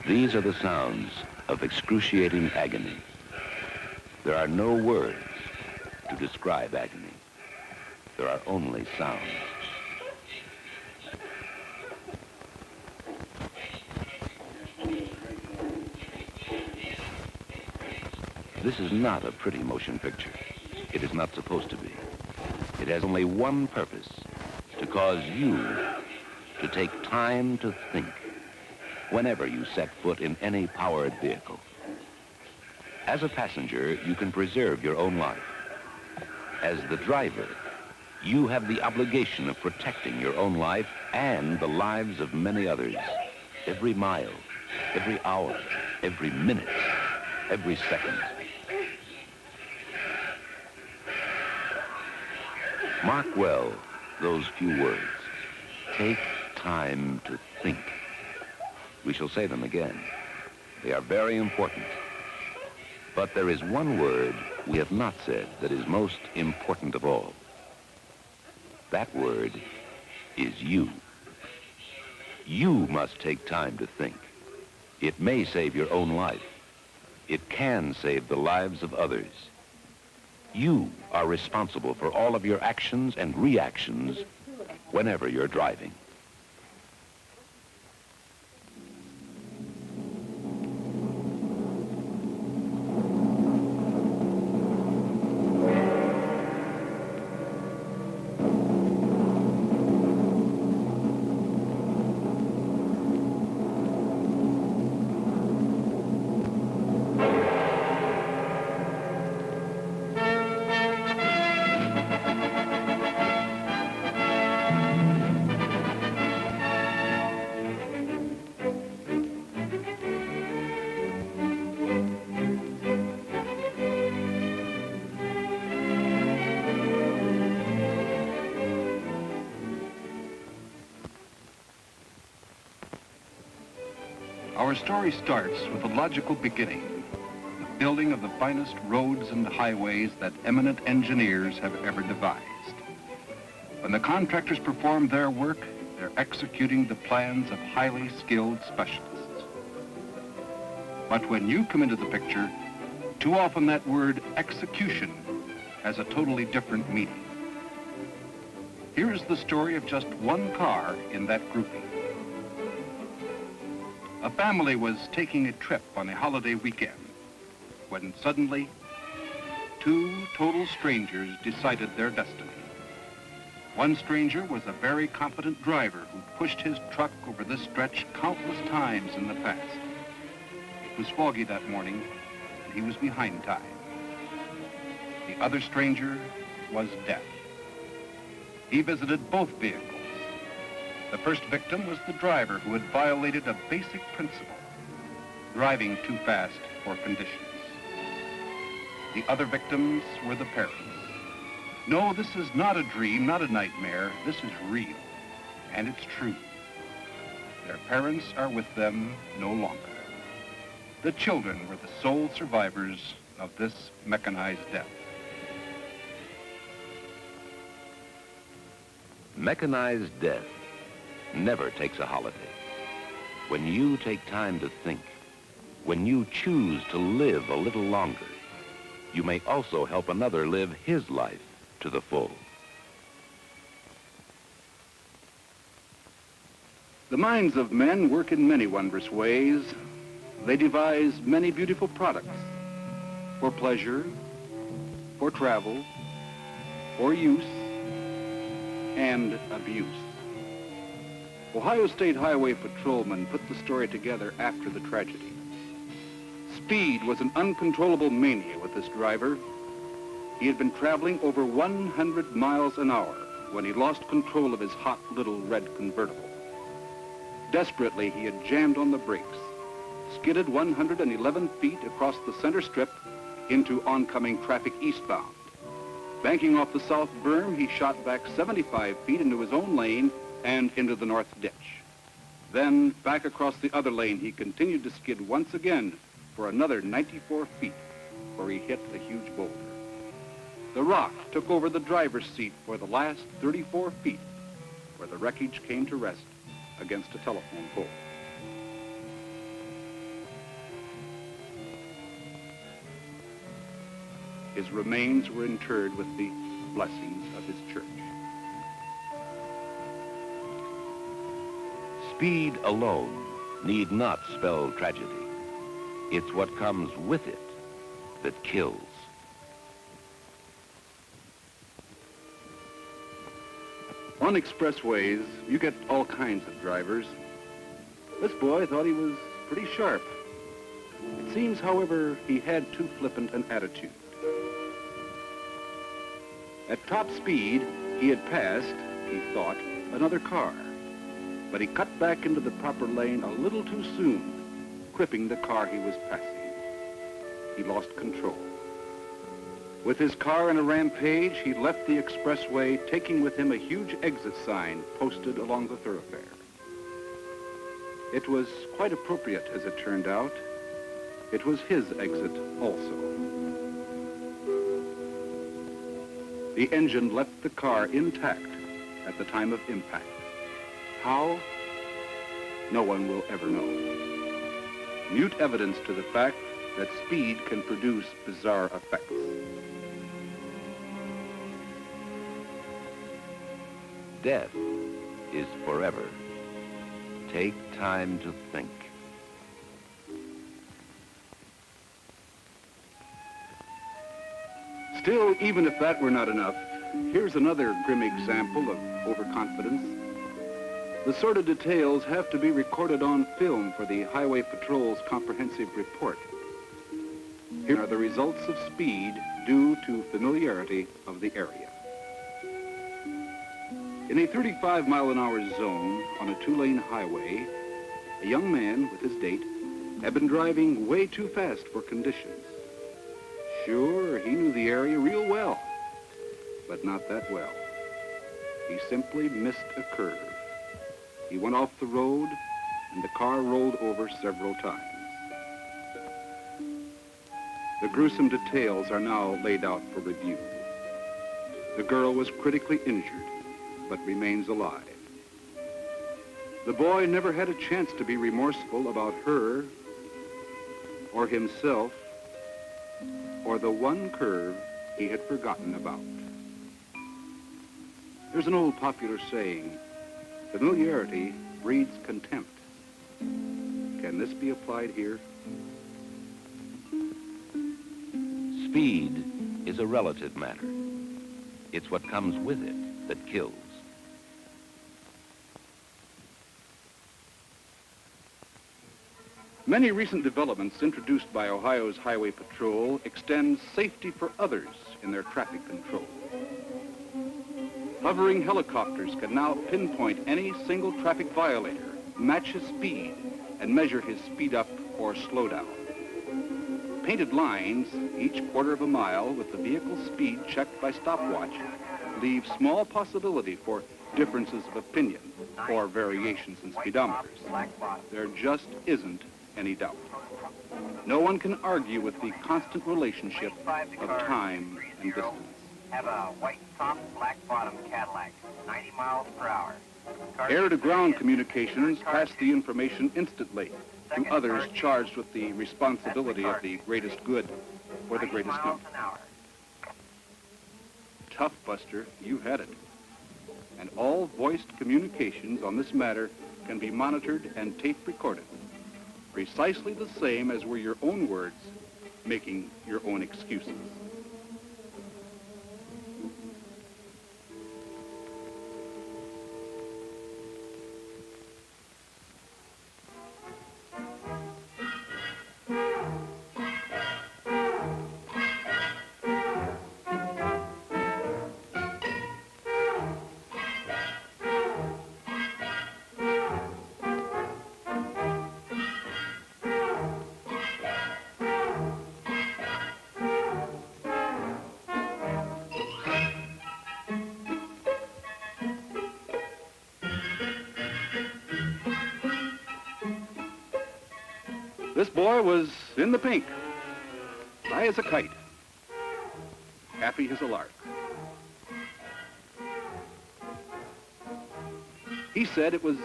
These are the sounds of excruciating agony. There are no words to describe agony. There are only sounds. This is not a pretty motion picture. It is not supposed to be. It has only one purpose, to cause you to take time to think whenever you set foot in any powered vehicle. As a passenger, you can preserve your own life. As the driver, you have the obligation of protecting your own life and the lives of many others. Every mile, every hour, every minute, every second. Mark well those few words. Take time to think. We shall say them again. They are very important. But there is one word we have not said that is most important of all. That word is you. You must take time to think. It may save your own life. It can save the lives of others. You are responsible for all of your actions and reactions whenever you're driving. Our story starts with a logical beginning, the building of the finest roads and highways that eminent engineers have ever devised. When the contractors perform their work, they're executing the plans of highly skilled specialists. But when you come into the picture, too often that word execution has a totally different meaning. Here's the story of just one car in that grouping. A family was taking a trip on a holiday weekend when suddenly two total strangers decided their destiny. One stranger was a very competent driver who pushed his truck over this stretch countless times in the past. It was foggy that morning and he was behind time. The other stranger was death. He visited both vehicles. The first victim was the driver who had violated a basic principle, driving too fast for conditions. The other victims were the parents. No, this is not a dream, not a nightmare. This is real, and it's true. Their parents are with them no longer. The children were the sole survivors of this mechanized death. Mechanized death never takes a holiday. When you take time to think, when you choose to live a little longer, you may also help another live his life to the full. The minds of men work in many wondrous ways. They devise many beautiful products for pleasure, for travel, for use, and abuse. Ohio State Highway Patrolman put the story together after the tragedy. Speed was an uncontrollable mania with this driver. He had been traveling over 100 miles an hour when he lost control of his hot little red convertible. Desperately, he had jammed on the brakes, skidded 111 feet across the center strip into oncoming traffic eastbound. Banking off the south berm, he shot back 75 feet into his own lane and into the north ditch. Then, back across the other lane, he continued to skid once again for another 94 feet, where he hit a huge boulder. The rock took over the driver's seat for the last 34 feet, where the wreckage came to rest against a telephone pole. his remains were interred with the blessings of his church. Speed alone need not spell tragedy. It's what comes with it that kills. On expressways, you get all kinds of drivers. This boy thought he was pretty sharp. It seems, however, he had too flippant an attitude. At top speed, he had passed, he thought, another car. But he cut back into the proper lane a little too soon, clipping the car he was passing. He lost control. With his car in a rampage, he left the expressway, taking with him a huge exit sign posted along the thoroughfare. It was quite appropriate, as it turned out. It was his exit also. The engine left the car intact at the time of impact. How? No one will ever know. Mute evidence to the fact that speed can produce bizarre effects. Death is forever. Take time to think. Still, even if that were not enough, here's another grim example of overconfidence. The sordid details have to be recorded on film for the Highway Patrol's comprehensive report. Here are the results of speed due to familiarity of the area. In a 35-mile-an-hour zone on a two-lane highway, a young man with his date had been driving way too fast for conditions. Sure, he knew the area real well, but not that well. He simply missed a curve. He went off the road, and the car rolled over several times. The gruesome details are now laid out for review. The girl was critically injured, but remains alive. The boy never had a chance to be remorseful about her, or himself, or the one curve he had forgotten about. There's an old popular saying, familiarity breeds contempt. Can this be applied here? Speed is a relative matter. It's what comes with it that kills. Many recent developments introduced by Ohio's Highway Patrol extend safety for others in their traffic control. Hovering helicopters can now pinpoint any single traffic violator, match his speed, and measure his speed up or slow down. Painted lines, each quarter of a mile with the vehicle's speed checked by stopwatch, leave small possibility for differences of opinion or variations in speedometers. There just isn't any doubt. No one can argue with the constant relationship of time and distance. Have a white top, black bottom Cadillac, 90 miles per hour. Air-to-ground communications pass the information instantly to others charged with the responsibility of the greatest good for the greatest number. Tough, Buster, you had it. And all voiced communications on this matter can be monitored and tape recorded. Precisely the same as were your own words, making your own excuses. This boy was in the pink, high as a kite, happy as a lark. He said it was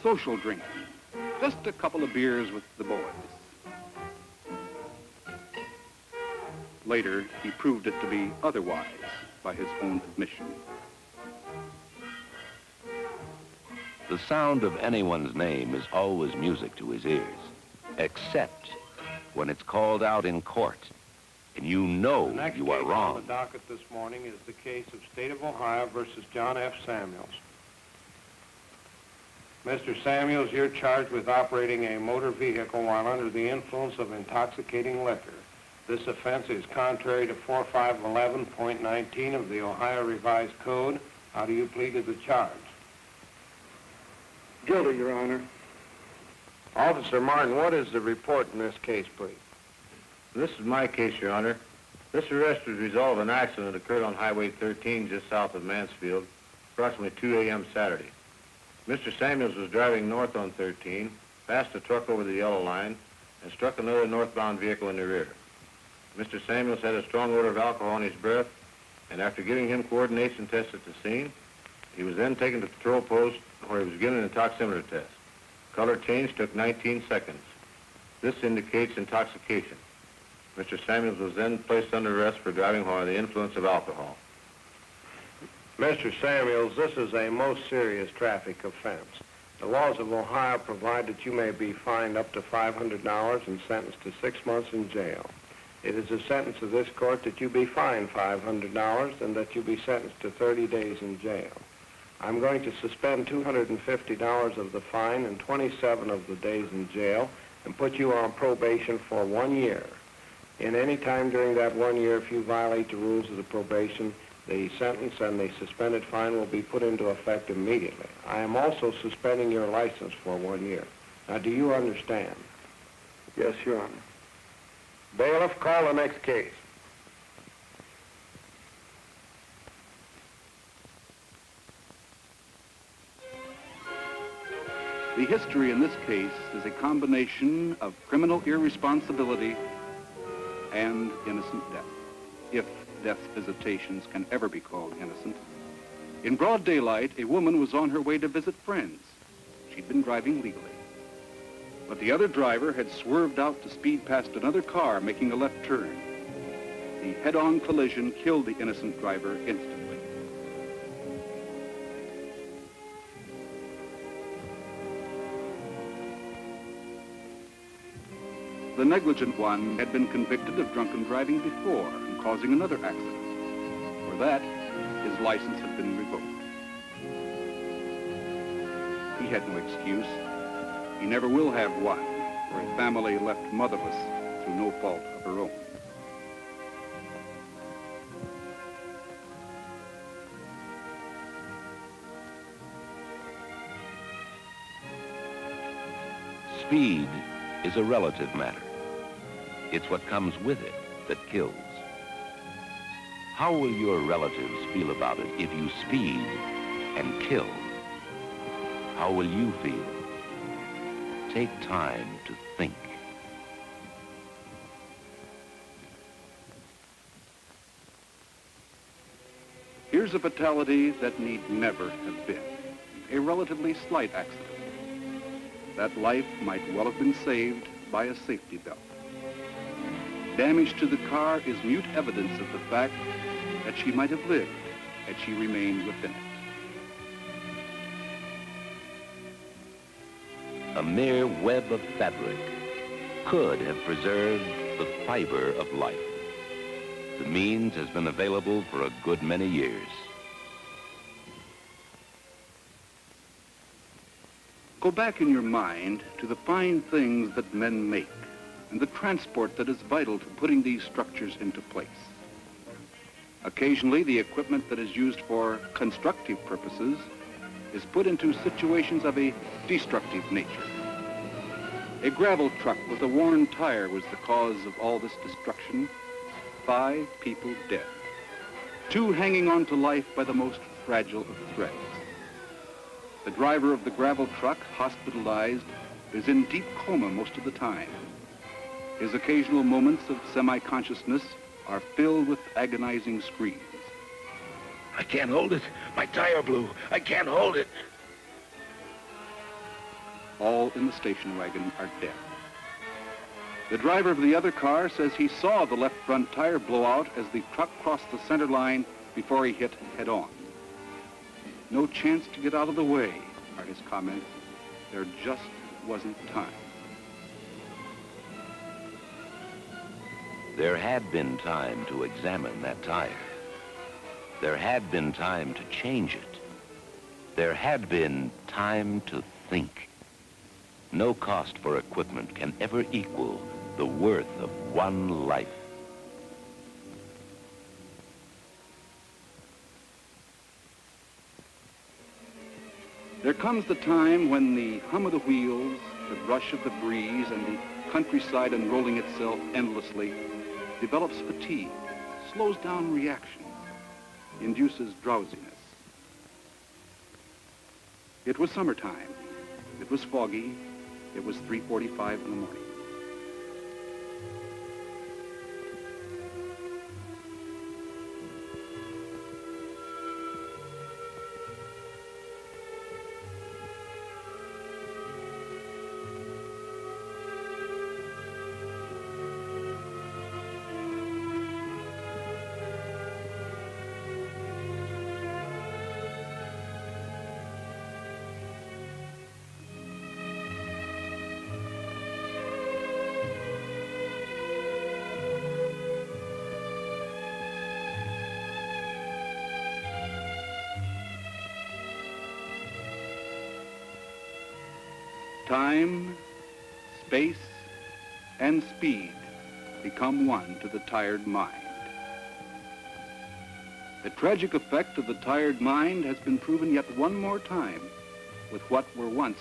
social drinking, just a couple of beers with the boys. Later, he proved it to be otherwise by his own admission. The sound of anyone's name is always music to his ears, except when it's called out in court, and you know you are The wrong. next case on the docket this morning is the case of State of Ohio versus John F. Samuels. Mr. Samuels, you're charged with operating a motor vehicle while under the influence of intoxicating liquor. This offense is contrary to 4511.19 of the Ohio Revised Code. How do you plead to the charge? Guilty, Your Honor. Officer Martin, what is the report in this case, please? This is my case, Your Honor. This arrest was a result of an accident that occurred on Highway 13 just south of Mansfield, approximately 2 a.m. Saturday. Mr. Samuels was driving north on 13, passed a truck over the yellow line, and struck another northbound vehicle in the rear. Mr. Samuels had a strong odor of alcohol in his breath, and after giving him coordination tests at the scene, he was then taken to the patrol post where he was given an intoximeter test. Color change took 19 seconds. This indicates intoxication. Mr. Samuels was then placed under arrest for driving while under the influence of alcohol. Mr. Samuels, this is a most serious traffic offense. The laws of Ohio provide that you may be fined up to $500 and sentenced to 6 months in jail. It is a sentence of this court that you be fined $500 and that you be sentenced to 30 days in jail. I'm going to suspend $250 of the fine and 27 of the days in jail and put you on probation for 1 year. In any time during that 1 year, if you violate the rules of the probation, the sentence and the suspended fine will be put into effect immediately. I am also suspending your license for 1 year. Now, do you understand? Yes, Your Honor. Bailiff, call the next case. The history in this case is a combination of criminal irresponsibility and innocent death, if death's visitations can ever be called innocent. In broad daylight, a woman was on her way to visit friends. She'd been driving legally. But the other driver had swerved out to speed past another car making a left turn. The head-on collision killed the innocent driver instantly. The negligent one had been convicted of drunken driving before and causing another accident. For that, his license had been revoked. He had no excuse. He never will have one for a family left motherless through no fault of her own. Speed is a relative matter. It's what comes with it that kills. How will your relatives feel about it if you speed and kill? How will you feel? Take time to think. Here's a fatality that need never have been. A relatively slight accident. That life might well have been saved by a safety belt. Damage to the car is mute evidence of the fact that she might have lived had she remained within it. A mere web of fabric could have preserved the fiber of life. The means has been available for a good many years. Go back in your mind to the fine things that men make and the transport that is vital to putting these structures into place. Occasionally, the equipment that is used for constructive purposes is put into situations of a destructive nature. A gravel truck with a worn tire was the cause of all this destruction. 5 people dead. 2 hanging on to life by the most fragile of threads. The driver of the gravel truck, hospitalized, is in deep coma most of the time. His occasional moments of semi-consciousness are filled with agonizing screams. I can't hold it. My tire blew. I can't hold it. All in the station wagon are dead. The driver of the other car says he saw the left front tire blow out as the truck crossed the center line before he hit head-on. No chance to get out of the way, are his comments. There just wasn't time. There had been time to examine that tire. There had been time to change it. There had been time to think. No cost for equipment can ever equal the worth of one life. There comes the time when the hum of the wheels, the rush of the breeze, and the countryside unrolling itself endlessly develops fatigue, slows down reaction, induces drowsiness. It was summertime. It was foggy. It was 3:45 in the morning. Time, space, and speed become one to the tired mind. The tragic effect of the tired mind has been proven yet one more time with what were once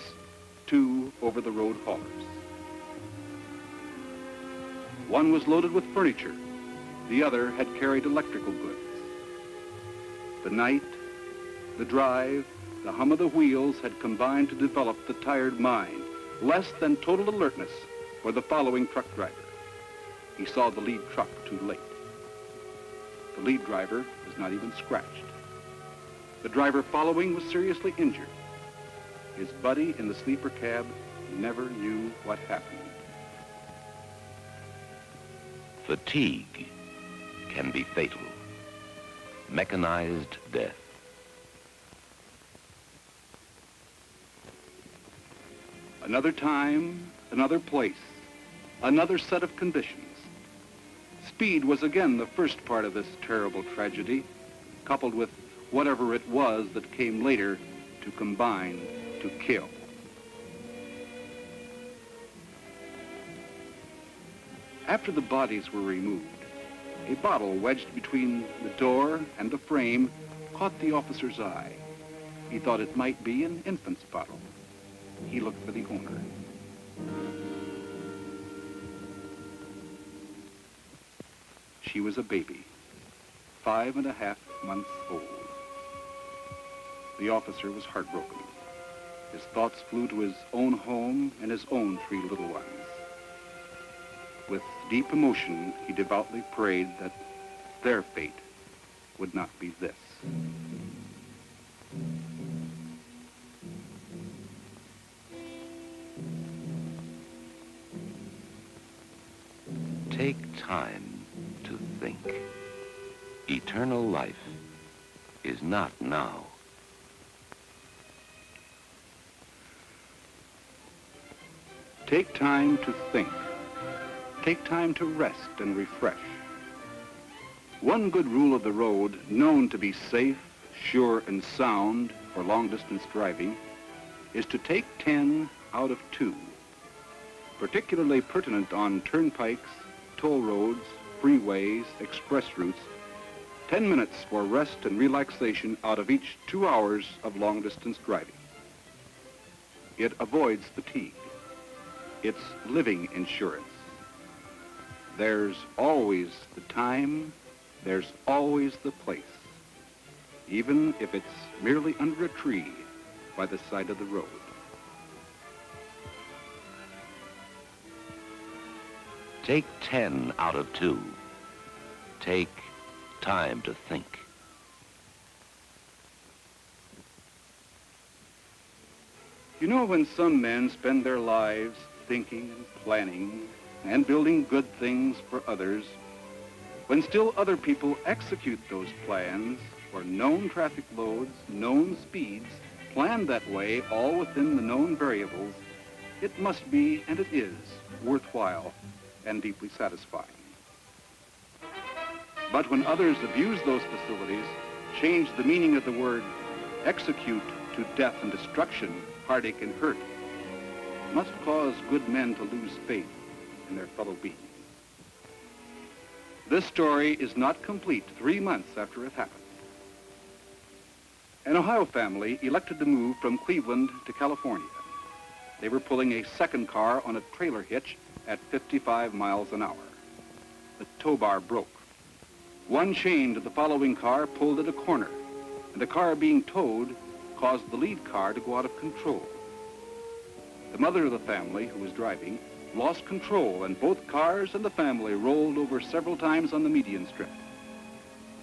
two over-the-road haulers. One was loaded with furniture. The other had carried electrical goods. The night, the drive, the hum of the wheels had combined to develop the tired mind, less than total alertness for the following truck driver. He saw the lead truck too late. The lead driver was not even scratched. The driver following was seriously injured. His buddy in the sleeper cab never knew what happened. Fatigue can be fatal. Mechanized death. Another time, another place, another set of conditions. Speed was again the first part of this terrible tragedy, coupled with whatever it was that came later to combine to kill. After the bodies were removed, a bottle wedged between the door and the frame caught the officer's eye. He thought it might be an infant's bottle. He looked for the owner. She was a baby, 5.5 months old. The officer was heartbroken. His thoughts flew to his own home and his own 3 little ones. With deep emotion, he devoutly prayed that their fate would not be this. Take time to think. Eternal life is not now. Take time to think. Take time to rest and refresh. One good rule of the road, known to be safe, sure, and sound for long-distance driving, is to take 10 out of 2. Particularly pertinent on turnpikes, toll roads, freeways, express routes, 10 minutes for rest and relaxation out of each 2 hours of long-distance driving. It avoids fatigue. It's living insurance. There's always the time, there's always the place, even if it's merely under a tree by the side of the road. Take 10 out of 2. Take time to think. You know, when some men spend their lives thinking and planning, and building good things for others, when still other people execute those plans for known traffic loads, known speeds, planned that way, all within the known variables, it must be, and it is, worthwhile and deeply satisfying. But when others abuse those facilities, change the meaning of the word execute to death and destruction, heartache and hurt, must cause good men to lose faith in their fellow beings. This story is not complete 3 months after it happened. An Ohio family elected to move from Cleveland to California. They were pulling a second car on a trailer hitch at 55 miles an hour. The tow bar broke. One chain to the following car pulled at a corner, and the car being towed caused the lead car to go out of control. The mother of the family, who was driving, lost control, and both cars and the family rolled over several times on the median strip.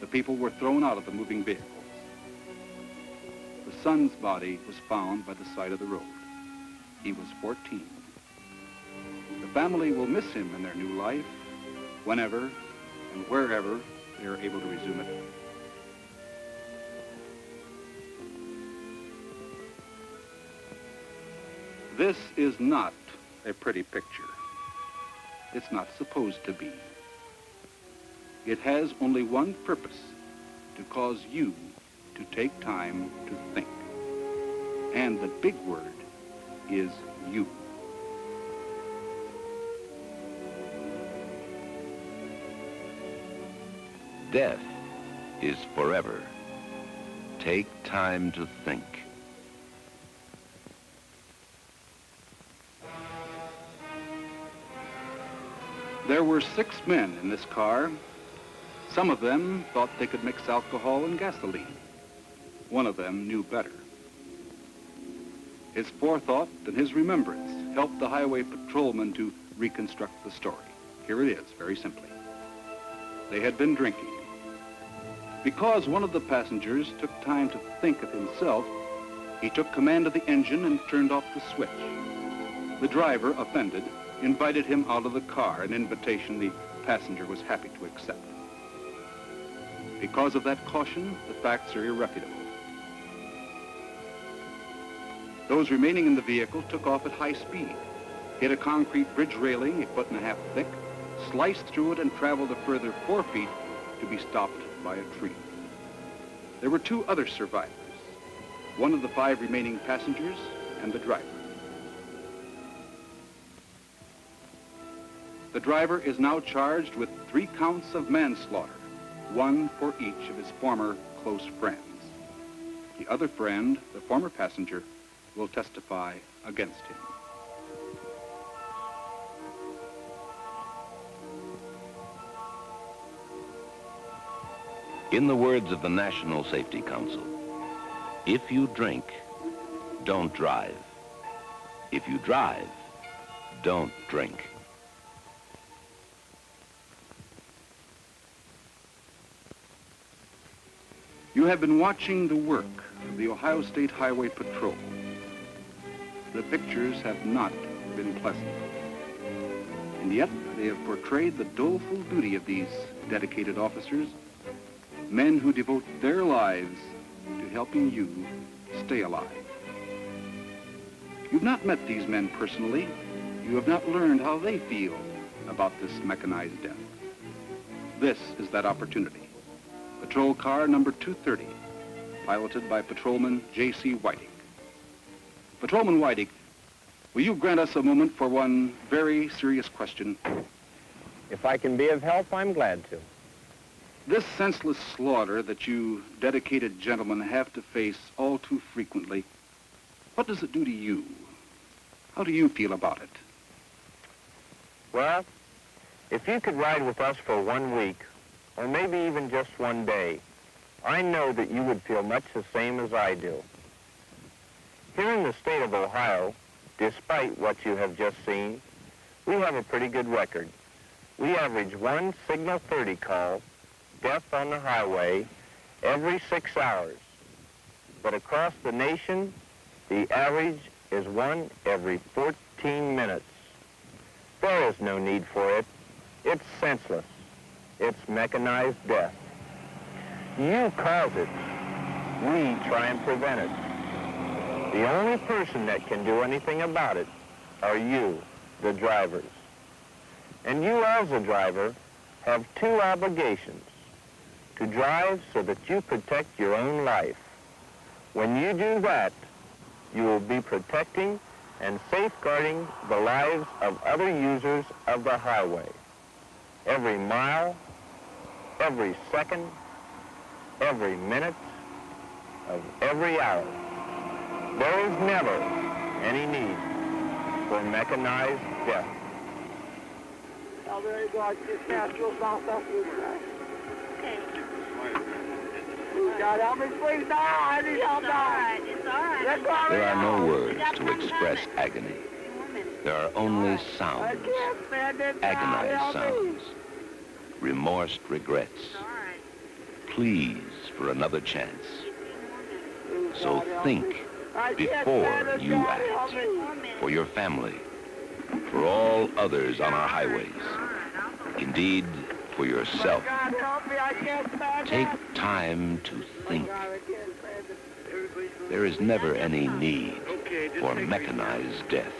The people were thrown out of the moving vehicles. The son's body was found by the side of the road. He was 14. The family will miss him in their new life, whenever and wherever they are able to resume it. This is not a pretty picture. It's not supposed to be. It has only one purpose, to cause you to take time to think. And the big word is you. Death is forever. Take time to think. There were 6 men in this car. Some of them thought they could mix alcohol and gasoline. One of them knew better. His forethought and his remembrance helped the highway patrolman to reconstruct the story. Here it is, very simply. They had been drinking. Because one of the passengers took time to think of himself, he took command of the engine and turned off the switch. The driver, offended, invited him out of the car, an invitation the passenger was happy to accept. Because of that caution, the facts are irrefutable. Those remaining in the vehicle took off at high speed, hit a concrete bridge railing 1.5 feet thick, sliced through it and traveled a further 4 feet to be stopped by a tree. There were 2 other survivors, one of the 5 remaining passengers and the driver. The driver is now charged with 3 counts of manslaughter, 1 for each of his former close friends. The other friend, the former passenger, will testify against him. In the words of the National Safety Council, if you drink, don't drive. If you drive, don't drink. You have been watching the work of the Ohio State Highway Patrol. The pictures have not been pleasant. And yet, they have portrayed the doleful duty of these dedicated officers, men who devote their lives to helping you stay alive. You've not met these men personally. You have not learned how they feel about this mechanized death. This is that opportunity. Patrol car number 230, piloted by Patrolman J.C. Whiting. Patrolman Whiting, will you grant us a moment for one very serious question? If I can be of help, I'm glad to. This senseless slaughter that you dedicated gentlemen have to face all too frequently, what does it do to you? How do you feel about it? Well, if you could ride with us for 1 week, or maybe even just 1 day, I know that you would feel much the same as I do. Here in the state of Ohio, despite what you have just seen, we have a pretty good record. We average 1 Signal 30 call, death on the highway, every 6 hours. But across the nation, the average is 1 every 14 minutes. There is no need for it. It's senseless. It's mechanized death. You cause it. We try and prevent it. The only person that can do anything about it are you, the drivers. And you as a driver have two obligations: to drive so that you protect your own life. When you do that, you will be protecting and safeguarding the lives of other users of the highway. Every mile, every second, every minute of every hour. There is never any need for mechanized death. Now there you go, I just passed you about that. Okay. God help me, please. No, I need help now. It's all right. There are no words to express agony. There are only I sounds, can't stand it now. agonized Help me. sounds, remorsed regrets, All right. pleas for another chance. So God help think me. I can't before stand it, you God help act. me. For your family, for all others on our highways, indeed, for yourself. God help me, I can't stand Take it. time to think. God, I can't stand it. There is never any need for mechanized death.